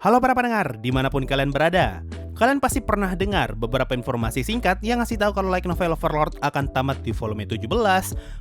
Halo para pendengar, dimanapun kalian berada. Kalian pasti pernah dengar beberapa informasi singkat yang ngasih tahu kalau light novel Overlord akan tamat di volume 17,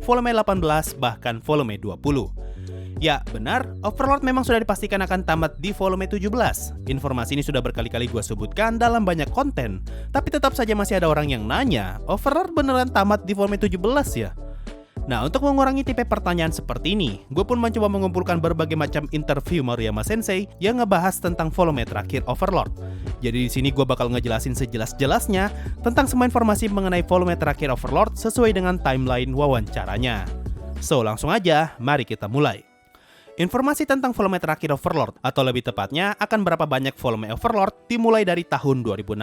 volume 18, bahkan volume 20. Ya, benar, Overlord memang sudah dipastikan akan tamat di volume 17. Informasi ini sudah berkali-kali gue sebutkan dalam banyak konten, tapi tetap saja masih ada orang yang nanya, Overlord beneran tamat di volume 17 ya? Nah, untuk mengurangi tipe pertanyaan seperti ini, gue pun mencoba mengumpulkan berbagai macam interview Maruyama Sensei yang ngebahas tentang volume terakhir Overlord. Jadi di sini gue bakal ngejelasin sejelas-jelasnya tentang semua informasi mengenai volume terakhir Overlord sesuai dengan timeline wawancaranya. So, langsung aja, mari kita mulai. Informasi tentang volume terakhir Overlord, atau lebih tepatnya akan berapa banyak volume Overlord dimulai dari tahun 2016,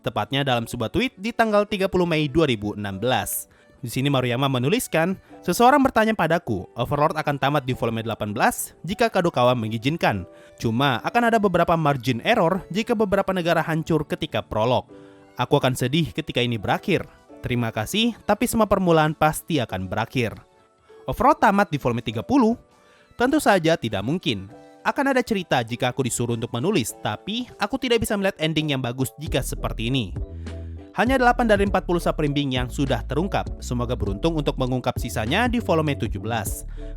tepatnya dalam sebuah tweet di tanggal 30 Mei 2016. Di sini Maruyama menuliskan, seseorang bertanya padaku, Overlord akan tamat di volume 18 jika Kadokawa mengizinkan. Cuma akan ada beberapa margin error jika beberapa negara hancur ketika prolog. Aku akan sedih ketika ini berakhir. Terima kasih, tapi semua permulaan pasti akan berakhir. Overlord tamat di volume 30? Tentu saja tidak mungkin. Akan ada cerita jika aku disuruh untuk menulis, tapi aku tidak bisa melihat ending yang bagus jika seperti ini. Hanya 8 dari 40 saprimbing yang sudah terungkap. Semoga beruntung untuk mengungkap sisanya di volume 17.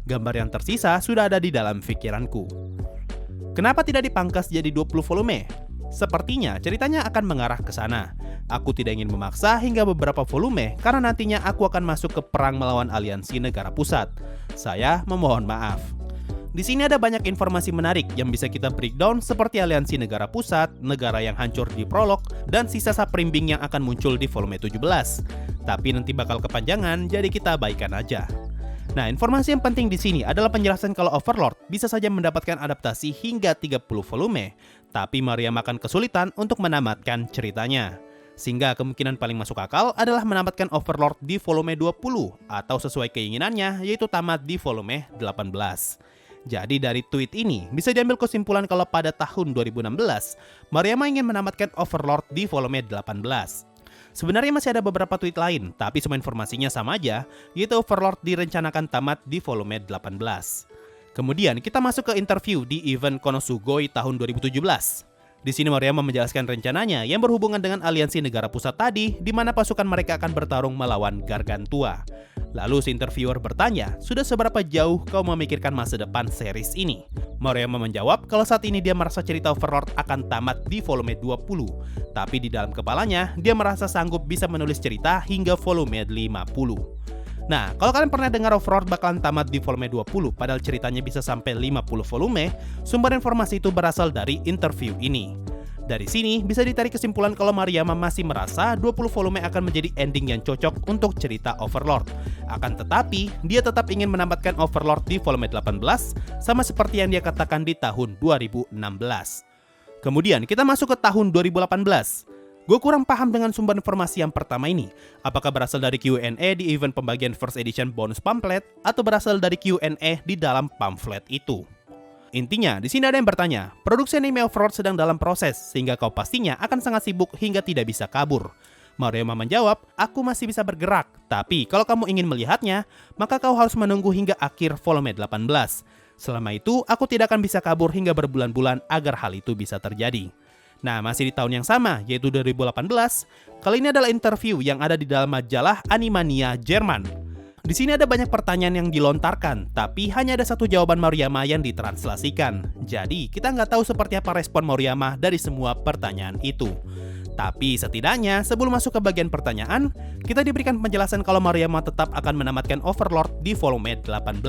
Gambar yang tersisa sudah ada di dalam pikiranku. Kenapa tidak dipangkas jadi 20 volume? Sepertinya ceritanya akan mengarah ke sana. Aku tidak ingin memaksa hingga beberapa volume karena nantinya aku akan masuk ke perang melawan aliansi negara pusat. Saya memohon maaf. Di sini ada banyak informasi menarik yang bisa kita breakdown seperti aliansi negara pusat, negara yang hancur di prolog, dan sisa saprimbing yang akan muncul di volume 17. Tapi nanti bakal kepanjangan, jadi kita abaikan aja. Nah, informasi yang penting di sini adalah penjelasan kalau Overlord bisa saja mendapatkan adaptasi hingga 30 volume, tapi Maruyama akan kesulitan untuk menamatkan ceritanya. Sehingga kemungkinan paling masuk akal adalah menamatkan Overlord di volume 20, atau sesuai keinginannya yaitu tamat di volume 18. Jadi dari tweet ini bisa diambil kesimpulan kalau pada tahun 2016 Maruyama ingin menamatkan Overlord di volume 18. Sebenarnya masih ada beberapa tweet lain, tapi semua informasinya sama aja, yaitu Overlord direncanakan tamat di volume 18. Kemudian kita masuk ke interview di event Konosugoi tahun 2017. Di sini Maruyama menjelaskan rencananya yang berhubungan dengan aliansi negara pusat tadi, di mana pasukan mereka akan bertarung melawan Gargantua. Lalu si interviewer bertanya, sudah seberapa jauh kau memikirkan masa depan series ini? Maruyama menjawab kalau saat ini dia merasa cerita Overlord akan tamat di volume 20. Tapi di dalam kepalanya, dia merasa sanggup bisa menulis cerita hingga volume 50. Nah, kalau kalian pernah dengar Overlord bakalan tamat di volume 20, padahal ceritanya bisa sampai 50 volume, sumber informasi itu berasal dari interview ini. Dari sini bisa ditarik kesimpulan kalau Maruyama masih merasa 20 volume akan menjadi ending yang cocok untuk cerita Overlord. Akan tetapi, dia tetap ingin menamatkan Overlord di volume 18 sama seperti yang dia katakan di tahun 2016. Kemudian kita masuk ke tahun 2018. Gue kurang paham dengan sumber informasi yang pertama ini. Apakah berasal dari Q&A di event pembagian first edition bonus pamphlet atau berasal dari Q&A di dalam pamflet itu? Intinya, di sini ada yang bertanya, produksi anime Overlord sedang dalam proses, sehingga kau pastinya akan sangat sibuk hingga tidak bisa kabur. Maruyama menjawab, aku masih bisa bergerak, tapi kalau kamu ingin melihatnya, maka kau harus menunggu hingga akhir volume 18. Selama itu, aku tidak akan bisa kabur hingga berbulan-bulan agar hal itu bisa terjadi. Nah, masih di tahun yang sama, yaitu 2018, kali ini adalah interview yang ada di dalam majalah Animania Jerman. Di sini ada banyak pertanyaan yang dilontarkan, tapi hanya ada satu jawaban Maruyama yang ditranslasikan. Jadi, kita nggak tahu seperti apa respon Maruyama dari semua pertanyaan itu. Tapi setidaknya, sebelum masuk ke bagian pertanyaan, kita diberikan penjelasan kalau Maruyama tetap akan menamatkan Overlord di volume 18.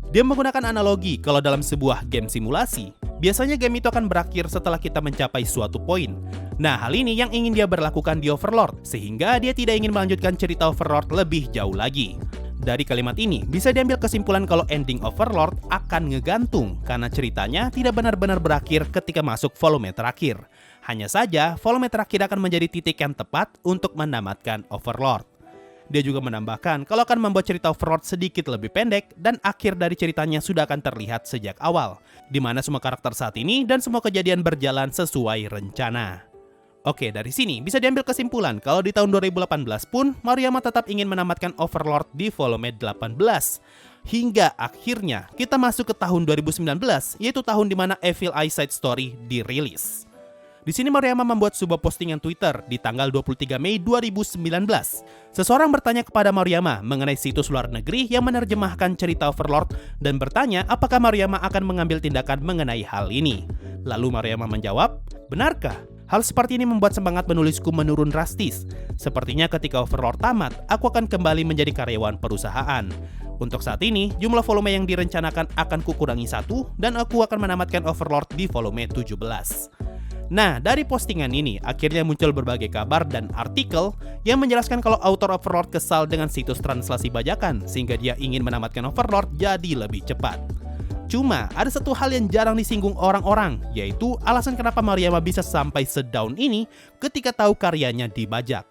Dia menggunakan analogi kalau dalam sebuah game simulasi, biasanya game itu akan berakhir setelah kita mencapai suatu poin. Nah, hal ini yang ingin dia berlakukan di Overlord, sehingga dia tidak ingin melanjutkan cerita Overlord lebih jauh lagi. Dari kalimat ini, bisa diambil kesimpulan kalau ending Overlord akan ngegantung, karena ceritanya tidak benar-benar berakhir ketika masuk volume terakhir. Hanya saja, volume terakhir akan menjadi titik yang tepat untuk menamatkan Overlord. Dia juga menambahkan kalau akan membuat cerita Overlord sedikit lebih pendek dan akhir dari ceritanya sudah akan terlihat sejak awal, di mana semua karakter saat ini dan semua kejadian berjalan sesuai rencana. Oke, dari sini bisa diambil kesimpulan kalau di tahun 2018 pun Maruyama tetap ingin menamatkan Overlord di volume 18. Hingga akhirnya kita masuk ke tahun 2019, yaitu tahun dimana Evil Eye Side Story dirilis. Di sini Maruyama membuat sebuah postingan Twitter di tanggal 23 Mei 2019. Seseorang bertanya kepada Maruyama mengenai situs luar negeri yang menerjemahkan cerita Overlord dan bertanya apakah Maruyama akan mengambil tindakan mengenai hal ini. Lalu Maruyama menjawab, "Benarkah? Hal seperti ini membuat semangat menulisku menurun drastis. Sepertinya ketika Overlord tamat, aku akan kembali menjadi karyawan perusahaan. Untuk saat ini, jumlah volume yang direncanakan akan kukurangi 1 dan aku akan menamatkan Overlord di volume 17. Nah, dari postingan ini akhirnya muncul berbagai kabar dan artikel yang menjelaskan kalau author Overlord kesal dengan situs translasi bajakan sehingga dia ingin menamatkan Overlord jadi lebih cepat. Cuma, ada satu hal yang jarang disinggung orang-orang, yaitu alasan kenapa Maruyama bisa sampai sedown ini ketika tahu karyanya dibajak.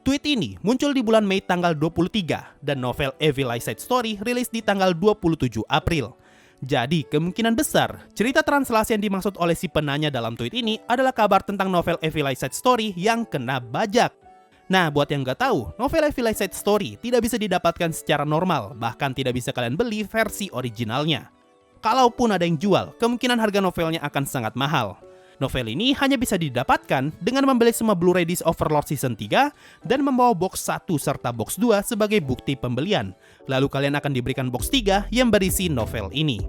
Tweet ini muncul di bulan Mei tanggal 23 dan novel Evil Eye Side Story rilis di tanggal 27 April. Jadi, kemungkinan besar, cerita translasi yang dimaksud oleh si penanya dalam tweet ini adalah kabar tentang novel Evil Eye Side Story yang kena bajak. Nah, buat yang nggak tahu, novel Evil Eye Side Story tidak bisa didapatkan secara normal, bahkan tidak bisa kalian beli versi originalnya. Kalaupun ada yang jual, kemungkinan harga novelnya akan sangat mahal. Novel ini hanya bisa didapatkan dengan membeli semua Blu-ray disc Overlord Season 3 dan membawa box 1 serta box 2 sebagai bukti pembelian. Lalu kalian akan diberikan box 3 yang berisi novel ini.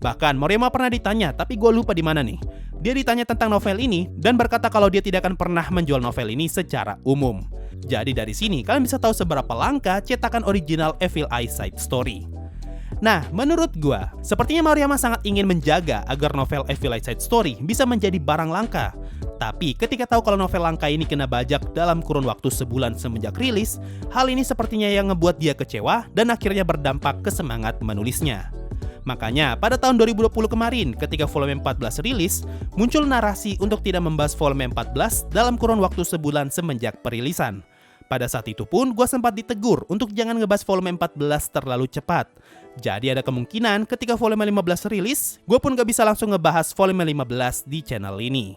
Bahkan Maruyama pernah ditanya, tapi gue lupa di mana nih. Dia ditanya tentang novel ini dan berkata kalau dia tidak akan pernah menjual novel ini secara umum. Jadi dari sini kalian bisa tahu seberapa langka cetakan original Evil Eye Side Story. Nah, menurut gua, sepertinya Maruyama sangat ingin menjaga agar novel Evil Eye Side Story bisa menjadi barang langka. Tapi ketika tahu kalau novel langka ini kena bajak dalam kurun waktu sebulan semenjak rilis, hal ini sepertinya yang ngebuat dia kecewa dan akhirnya berdampak ke semangat menulisnya. Makanya, pada tahun 2020 kemarin, ketika volume 14 rilis, muncul narasi untuk tidak membahas volume 14 dalam kurun waktu sebulan semenjak perilisan. Pada saat itu pun, gue sempat ditegur untuk jangan ngebahas volume 14 terlalu cepat. Jadi ada kemungkinan ketika volume 15 rilis, gue pun gak bisa langsung ngebahas volume 15 di channel ini.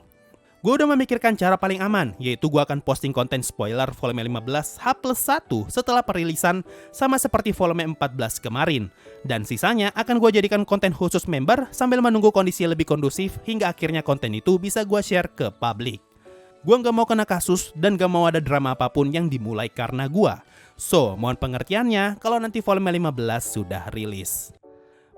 Gue udah memikirkan cara paling aman, yaitu gue akan posting konten spoiler volume 15 H+1 setelah perilisan sama seperti volume 14 kemarin. Dan sisanya akan gue jadikan konten khusus member sambil menunggu kondisi lebih kondusif hingga akhirnya konten itu bisa gue share ke publik. Gue gak mau kena kasus dan gak mau ada drama apapun yang dimulai karena gue. So, mohon pengertiannya kalau nanti volume 15 sudah rilis.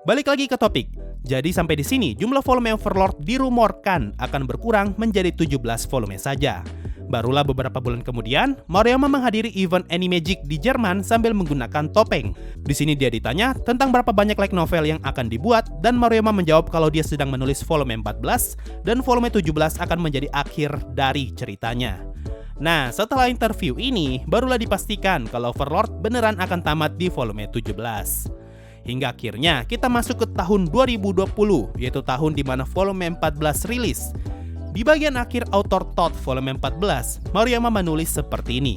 Balik lagi ke topik. Jadi sampai di sini jumlah volume Overlord dirumorkan akan berkurang menjadi 17 volume saja. Barulah beberapa bulan kemudian, Maruyama menghadiri event Animagic di Jerman sambil menggunakan topeng. Di sini dia ditanya tentang berapa banyak light novel yang akan dibuat dan Maruyama menjawab kalau dia sedang menulis volume 14 dan volume 17 akan menjadi akhir dari ceritanya. Nah, setelah interview ini, barulah dipastikan kalau Overlord beneran akan tamat di volume 17. Hingga akhirnya kita masuk ke tahun 2020, yaitu tahun di mana volume 14 rilis. Di bagian akhir author thought volume 14, Maruyama menulis seperti ini.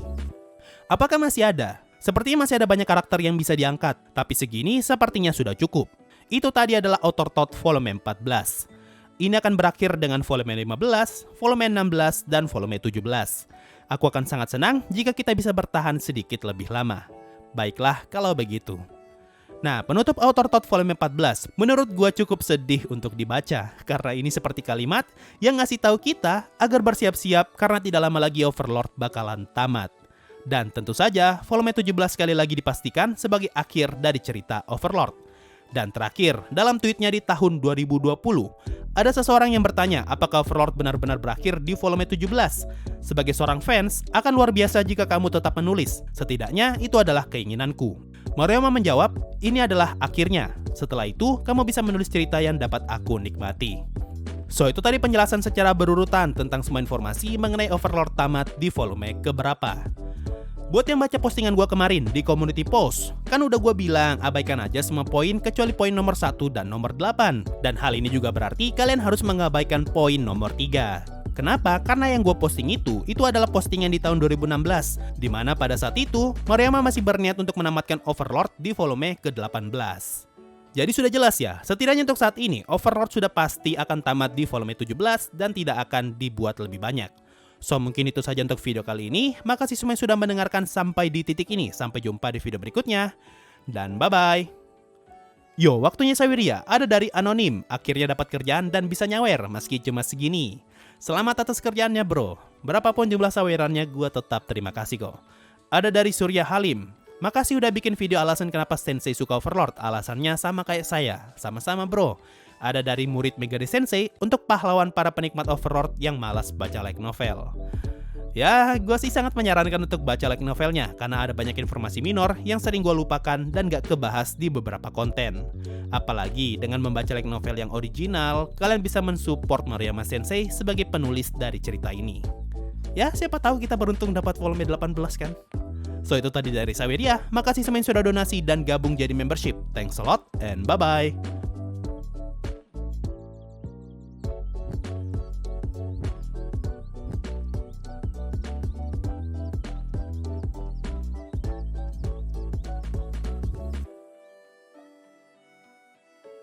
Apakah masih ada? Sepertinya masih ada banyak karakter yang bisa diangkat, tapi segini sepertinya sudah cukup. Itu tadi adalah author thought volume 14. Ini akan berakhir dengan volume 15, volume 16, dan volume 17. Aku akan sangat senang jika kita bisa bertahan sedikit lebih lama. Baiklah kalau begitu. Nah, penutup author thought volume 14 menurut gua cukup sedih untuk dibaca karena ini seperti kalimat yang ngasih tahu kita agar bersiap-siap karena tidak lama lagi Overlord bakalan tamat. Dan tentu saja volume 17 sekali lagi dipastikan sebagai akhir dari cerita Overlord. Dan terakhir, dalam tweetnya di tahun 2020, ada seseorang yang bertanya apakah Overlord benar-benar berakhir di volume 17. Sebagai seorang fans, akan luar biasa jika kamu tetap menulis. Setidaknya itu adalah keinginanku. Maruyama menjawab, ini adalah akhirnya. Setelah itu, kamu bisa menulis cerita yang dapat aku nikmati. So, itu tadi penjelasan secara berurutan tentang semua informasi mengenai Overlord tamat di volume keberapa. Buat yang baca postingan gue kemarin di community post, kan udah gue bilang abaikan aja semua poin kecuali poin nomor 1 dan nomor 8. Dan hal ini juga berarti kalian harus mengabaikan poin nomor 3. Kenapa? Karena yang gue posting itu adalah postingan di tahun 2016, di mana pada saat itu Maruyama masih berniat untuk menamatkan Overlord di volume ke-18. Jadi sudah jelas ya, setidaknya untuk saat ini Overlord sudah pasti akan tamat di volume 17 dan tidak akan dibuat lebih banyak. So mungkin itu saja untuk video kali ini. Makasih semua yang sudah mendengarkan sampai di titik ini. Sampai jumpa di video berikutnya dan bye bye. Yo, waktunya Saweria, ada dari Anonim, akhirnya dapat kerjaan dan bisa nyawer meski cuma segini. Selamat atas kerjaannya bro, berapapun jumlah sawerannya gue tetap terima kasih kok. Ada dari Surya Halim, makasih udah bikin video alasan kenapa Sensei suka Overlord, alasannya sama kayak saya, sama-sama bro. Ada dari murid Megari Sensei untuk pahlawan para penikmat Overlord yang malas baca light novel. Ya, gue sih sangat menyarankan untuk baca light novelnya karena ada banyak informasi minor yang sering gue lupakan dan gak kebahas di beberapa konten. Apalagi dengan membaca light novel yang original, kalian bisa mensupport Noriyama Sensei sebagai penulis dari cerita ini. Ya, siapa tahu kita beruntung dapat volume 18 kan? So, itu tadi dari Saweria. Makasih semuanya sudah donasi dan gabung jadi membership. Thanks a lot and bye-bye.